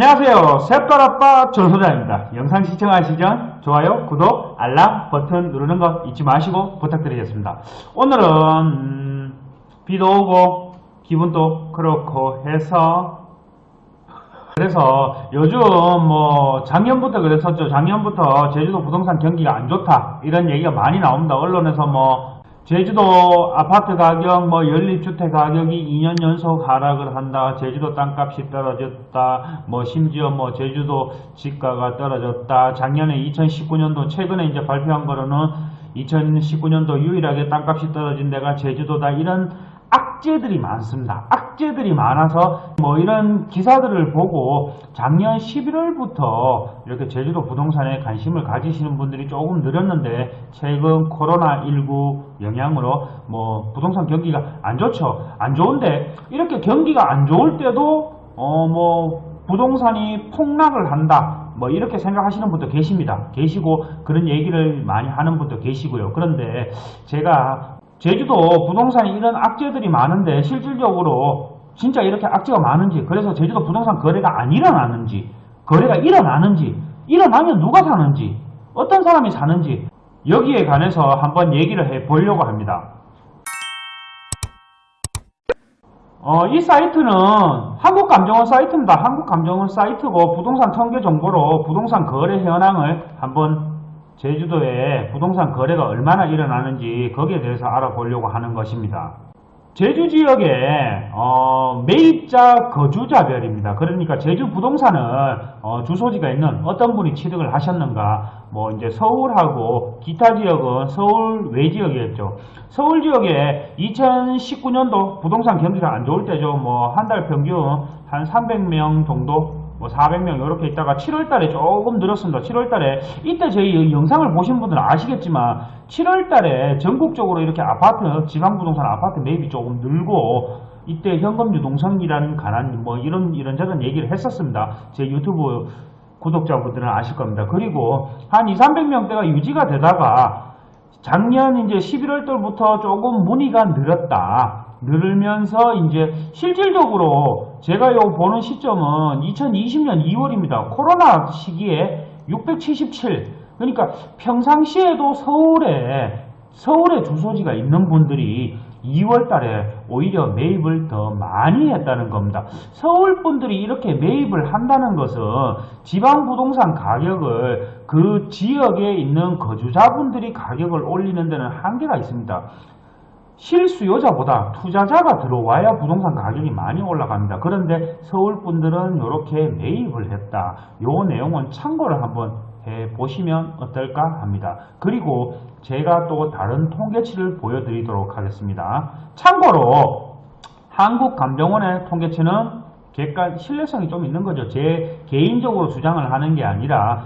안녕하세요. 셋돌아빠 전소장입니다. 영상 시청하시기 전 좋아요, 구독, 알람 버튼 누르는 거 잊지 마시고 부탁드리겠습니다. 오늘은 비도 오고 기분도 그렇고 해서 요즘 작년부터 그랬었죠. 작년부터 제주도 부동산 경기가 안 좋다 이런 얘기가 많이 나옵니다. 언론에서 제주도 아파트 가격, 연립주택 가격이 2년 연속 하락을 한다. 제주도 땅값이 떨어졌다. 심지어 제주도 집가가 떨어졌다. 작년에 2019년도 최근에 이제 발표한 거로는 2019년도 유일하게 땅값이 떨어진 데가 제주도다. 이런 악재들이 많습니다. 악재들이 많아서 이런 기사들을 보고 작년 11월부터 이렇게 제주도 부동산에 관심을 가지시는 분들이 조금 늘었는데 최근 코로나19 영향으로 부동산 경기가 안 좋죠. 안 좋은데 이렇게 경기가 안 좋을 때도 부동산이 폭락을 한다. 이렇게 생각하시는 분도 계시고 그런 얘기를 많이 하는 분도 계시고요. 그런데 제가 제주도 부동산에 이런 악재들이 많은데 실질적으로 진짜 이렇게 악재가 많은지, 그래서 제주도 부동산 거래가 안 일어나는지, 거래가 일어나는지, 일어나면 누가 사는지, 어떤 사람이 사는지 여기에 관해서 한번 얘기를 해보려고 합니다. 이 사이트는 한국감정원 사이트입니다. 한국감정원 사이트고 부동산 통계 정보로 부동산 거래 현황을 한번 제주도에 부동산 거래가 얼마나 일어나는지 거기에 대해서 알아보려고 하는 것입니다. 제주 지역의 매입자 거주자별입니다. 그러니까 제주 부동산을 주소지가 있는 어떤 분이 취득을 하셨는가, 이제 서울하고 기타 지역은 서울 외 지역이었죠. 서울 지역에 2019년도 부동산 경기가 안 좋을 때죠. 한 달 평균 한 300명 정도 400명 이렇게 있다가 7월달에 조금 늘었습니다. 7월달에 이때 저희 영상을 보신 분들은 아시겠지만 7월달에 전국적으로 이렇게 아파트 지방부동산 아파트 매입이 조금 늘고 이때 현금 유동성이라는 관한 이런저런 얘기를 했었습니다. 제 유튜브 구독자분들은 아실 겁니다. 그리고 한 2,300명대가 유지가 되다가 작년 이제 11월달부터 조금 문의가 늘으면서 이제 실질적으로 제가 보는 시점은 2020년 2월입니다. 코로나 시기에 677. 그러니까 평상시에도 서울에 주소지가 있는 분들이 2월 달에 오히려 매입을 더 많이 했다는 겁니다. 서울 분들이 이렇게 매입을 한다는 것은 지방 부동산 가격을 그 지역에 있는 거주자분들이 가격을 올리는 데는 한계가 있습니다. 실수요자보다 투자자가 들어와야 부동산 가격이 많이 올라갑니다. 그런데 서울 분들은 이렇게 매입을 했다. 요 내용은 참고를 한번 해보시면 어떨까 합니다. 그리고 제가 또 다른 통계치를 보여드리도록 하겠습니다. 참고로 한국감정원의 통계치는 객관 신뢰성이 좀 있는 거죠. 제 개인적으로 주장을 하는 게 아니라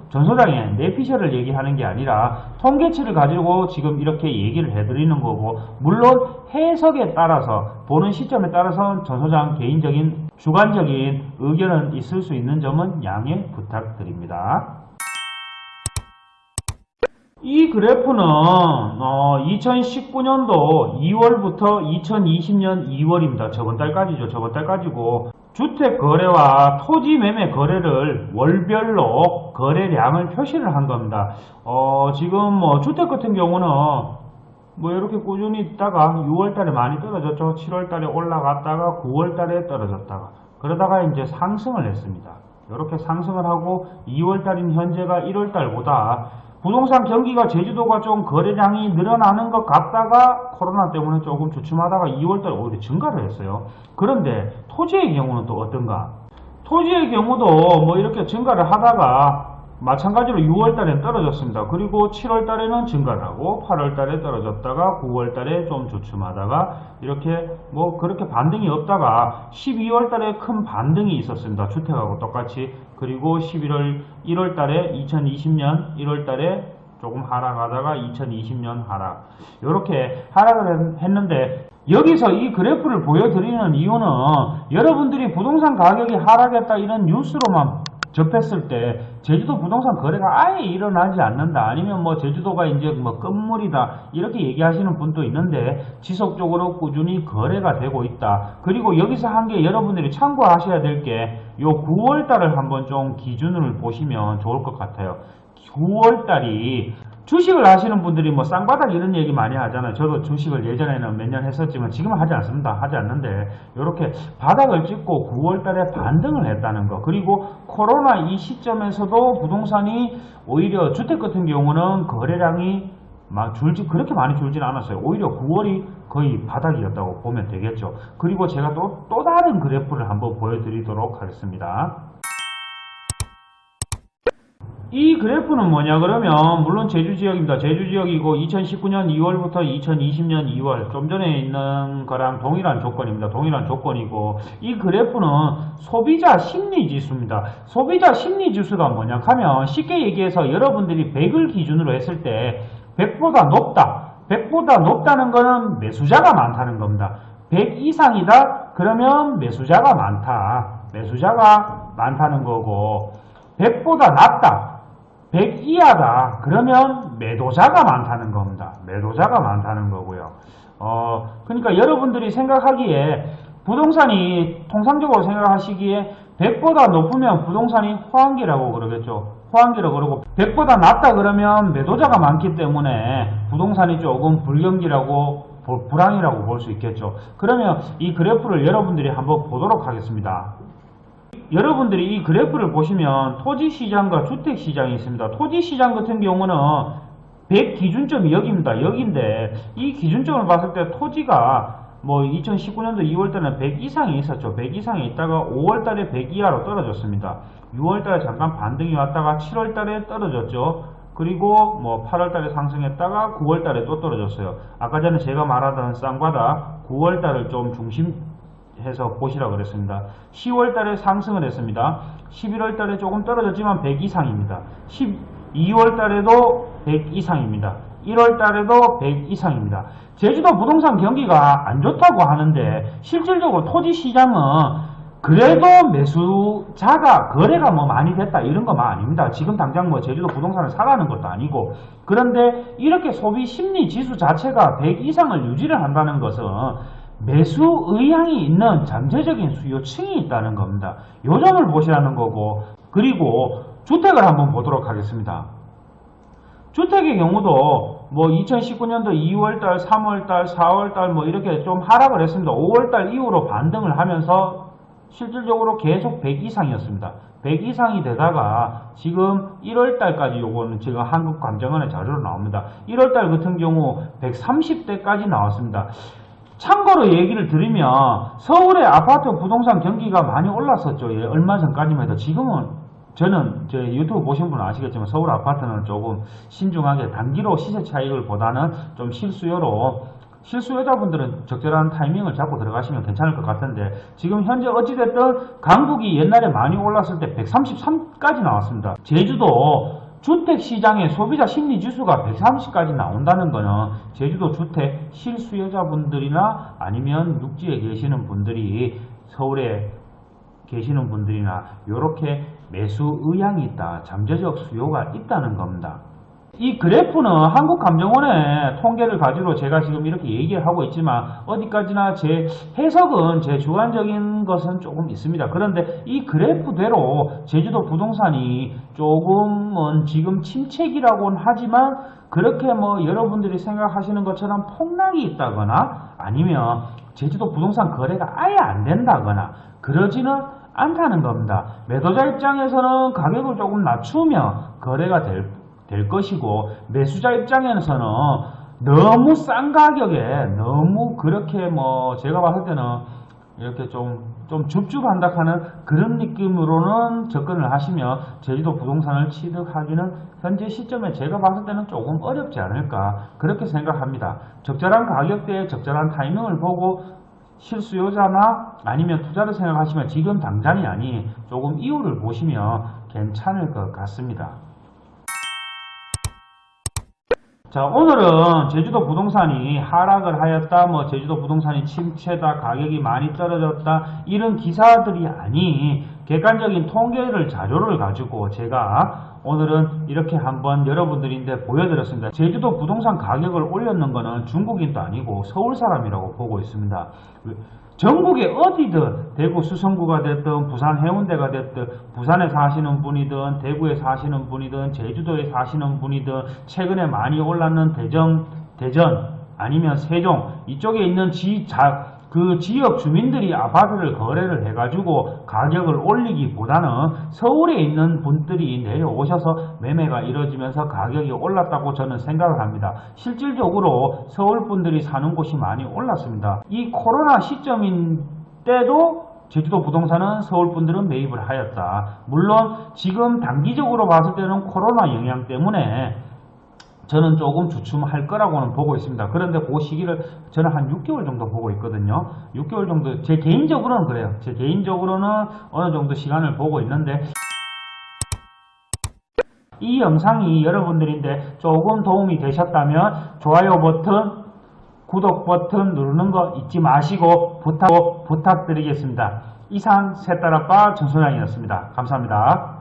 전소장의 내피셜을 얘기하는 게 아니라 통계치를 가지고 지금 이렇게 얘기를 해드리는 거고, 물론 해석에 따라서 보는 시점에 따라서 전소장 개인적인 주관적인 의견은 있을 수 있는 점은 양해 부탁드립니다. 이 그래프는 2019년도 2월부터 2020년 2월입니다. 저번 달까지죠. 저번 달까지고 주택 거래와 토지 매매 거래를 월별로 거래량을 표시를 한 겁니다. 지금 주택 같은 경우는 이렇게 꾸준히 있다가 6월달에 많이 떨어졌죠. 7월달에 올라갔다가 9월달에 떨어졌다가 그러다가 이제 상승을 했습니다. 이렇게 상승을 하고 2월달인 현재가 1월달보다 부동산 경기가 제주도가 좀 거래량이 늘어나는 것 같다가 코로나 때문에 조금 주춤하다가 2월달에 오히려 증가를 했어요. 그런데 토지의 경우는 또 어떤가? 토지의 경우도 이렇게 증가를 하다가 마찬가지로 6월달에 떨어졌습니다. 그리고 7월달에는 증가를 하고 8월달에 떨어졌다가 9월달에 좀 주춤하다가 이렇게 그렇게 반등이 없다가 12월달에 큰 반등이 있었습니다. 주택하고 똑같이. 그리고 1월달에 2020년 1월달에 조금 하락하다가 2020년 하락. 이렇게 하락을 했는데 여기서 이 그래프를 보여드리는 이유는 여러분들이 부동산 가격이 하락했다 이런 뉴스로만 접했을 때 제주도 부동산 거래가 아예 일어나지 않는다, 아니면 뭐 제주도가 이제 뭐 끝물이다 이렇게 얘기하시는 분도 있는데 지속적으로 꾸준히 거래가 되고 있다. 그리고 여기서 한 게 여러분들이 참고하셔야 될 게 요 9월달을 한번 좀 기준을 보시면 좋을 것 같아요. 9월달이 주식을 하시는 분들이 뭐 쌍바닥 이런 얘기 많이 하잖아요. 저도 주식을 예전에는 몇 년 했었지만 지금은 하지 않습니다. 하지 않는데 이렇게 바닥을 찍고 9월달에 반등을 했다는 거, 그리고 코로나 이 시점에서도 부동산이 오히려 주택 같은 경우는 거래량이 막 그렇게 많이 줄진 않았어요. 오히려 9월이 거의 바닥이었다고 보면 되겠죠. 그리고 제가 또 다른 그래프를 한번 보여드리도록 하겠습니다. 이 그래프는 뭐냐 그러면 물론 제주 지역입니다. 제주 지역이고 2019년 2월부터 2020년 2월 좀 전에 있는 거랑 동일한 조건입니다. 동일한 조건이고, 이 그래프는 소비자 심리 지수입니다. 소비자 심리 지수가 뭐냐 하면 쉽게 얘기해서 여러분들이 100을 기준으로 했을 때 100보다 높다. 100보다 높다는 거는 매수자가 많다는 겁니다. 100 이상이다 그러면 매수자가 많다. 매수자가 많다는 거고, 100보다 낮다. 100 이하다 그러면 매도자가 많다는 겁니다. 매도자가 많다는 거고요. 그러니까 여러분들이 생각하기에 부동산이 통상적으로 생각하시기에 100보다 높으면 부동산이 호황기라고 그러겠죠. 호황기라고 그러고 100보다 낮다 그러면 매도자가 많기 때문에 부동산이 조금 불경기라고 불황이라고 볼 수 있겠죠. 그러면 이 그래프를 여러분들이 한번 보도록 하겠습니다. 여러분들이 이 그래프를 보시면 토지시장과 주택시장이 있습니다. 토지시장 같은 경우는 100 기준점이 여기입니다. 여기인데 이 기준점을 봤을 때 토지가 뭐 2019년도 2월달에는 100 이상이 있었죠. 100 이상이 있다가 5월달에 100 이하로 떨어졌습니다. 6월달에 잠깐 반등이 왔다가 7월달에 떨어졌죠. 그리고 뭐 8월달에 상승했다가 9월달에 또 떨어졌어요. 아까 전에 제가 말하던 쌍바닥 9월달을 좀 중심해서 보시라고 그랬습니다. 10월달에 상승을 했습니다. 11월달에 조금 떨어졌지만 100 이상입니다. 12월달에도 100 이상입니다. 1월달에도 100 이상입니다. 제주도 부동산 경기가 안 좋다고 하는데 실질적으로 토지시장은 그래도 매수자가 거래가 뭐 많이 됐다 이런 것만 아닙니다. 지금 당장 뭐 제주도 부동산을 사가는 것도 아니고, 그런데 이렇게 소비 심리 지수 자체가 100 이상을 유지를 한다는 것은 매수 의향이 있는 잠재적인 수요층이 있다는 겁니다. 요 점을 보시라는 거고, 그리고 주택을 한번 보도록 하겠습니다. 주택의 경우도 뭐 2019년도 2월달, 3월달, 4월달 뭐 이렇게 좀 하락을 했습니다. 5월달 이후로 반등을 하면서 실질적으로 계속 100 이상이었습니다. 100 이상이 되다가 지금 1월달까지 요거는 지금 한국감정원의 자료로 나옵니다. 1월달 같은 경우 130대까지 나왔습니다. 참고로 얘기를 드리면 서울의 아파트 부동산 경기가 많이 올랐었죠. 예, 얼마 전까지만 해도. 지금은 저는 제 유튜브 보신 분은 아시겠지만 서울 아파트는 조금 신중하게 단기로 시세 차익을 보다는 좀 실수요자분들은 적절한 타이밍을 잡고 들어가시면 괜찮을 것 같은데, 지금 현재 어찌됐든 강북이 옛날에 많이 올랐을 때 133까지 나왔습니다. 제주도 주택시장의 소비자 심리지수가 130까지 나온다는 거는 제주도 주택 실수요자분들이나 아니면 육지에 계시는 분들이, 서울에 계시는 분들이나 이렇게 매수 의향이 있다, 잠재적 수요가 있다는 겁니다. 이 그래프는 한국감정원의 통계를 가지고 제가 지금 이렇게 얘기를 하고 있지만 어디까지나 제 해석은, 제 주관적인 것은 조금 있습니다. 그런데 이 그래프대로 제주도 부동산이 조금은 지금 침체기라고는 하지만 그렇게 뭐 여러분들이 생각하시는 것처럼 폭락이 있다거나 아니면 제주도 부동산 거래가 아예 안 된다거나 그러지는 않다는 겁니다. 매도자 입장에서는 가격을 조금 낮추면 거래가 될 것이고, 매수자 입장에서는 너무 싼 가격에 너무 그렇게 뭐 제가 봤을 때는 이렇게 좀 줍줍한다 하는 그런 느낌으로는 접근을 하시면 제주도 부동산을 취득하기는 현재 시점에 제가 봤을 때는 조금 어렵지 않을까 그렇게 생각합니다. 적절한 가격대에 적절한 타이밍을 보고 실수요자나 아니면 투자를 생각하시면 지금 당장이 아닌 조금 이유를 보시면 괜찮을 것 같습니다. 자, 오늘은 제주도 부동산이 하락을 하였다, 뭐 제주도 부동산이 침체다, 가격이 많이 떨어졌다, 이런 기사들이 아닌 객관적인 통계를 자료를 가지고 제가 오늘은 이렇게 한번 여러분들인데 보여드렸습니다. 제주도 부동산 가격을 올렸는 거는 중국인도 아니고 서울 사람이라고 보고 있습니다. 전국에 어디든 대구 수성구가 됐든 부산 해운대가 됐든 부산에 사시는 분이든 대구에 사시는 분이든 제주도에 사시는 분이든 최근에 많이 올랐는 대전 아니면 세종 이쪽에 있는 그 지역 주민들이 아파트를 거래를 해가지고 가격을 올리기보다는 서울에 있는 분들이 내려오셔서 매매가 이루어지면서 가격이 올랐다고 저는 생각을 합니다. 실질적으로 서울 분들이 사는 곳이 많이 올랐습니다. 이 코로나 시점인 때도 제주도 부동산은 서울 분들은 매입을 하였다. 물론 지금 단기적으로 봤을 때는 코로나 영향 때문에 저는 조금 주춤할 거라고는 보고 있습니다. 그런데 그 시기를 저는 한 6개월 정도 보고 있거든요. 6개월 정도, 제 개인적으로는 그래요. 제 개인적으로는 어느 정도 시간을 보고 있는데, 이 영상이 여러분들인데 조금 도움이 되셨다면 좋아요 버튼, 구독 버튼 누르는 거 잊지 마시고 부탁드리겠습니다. 이상 새딸아빠 전소장이었습니다. 감사합니다.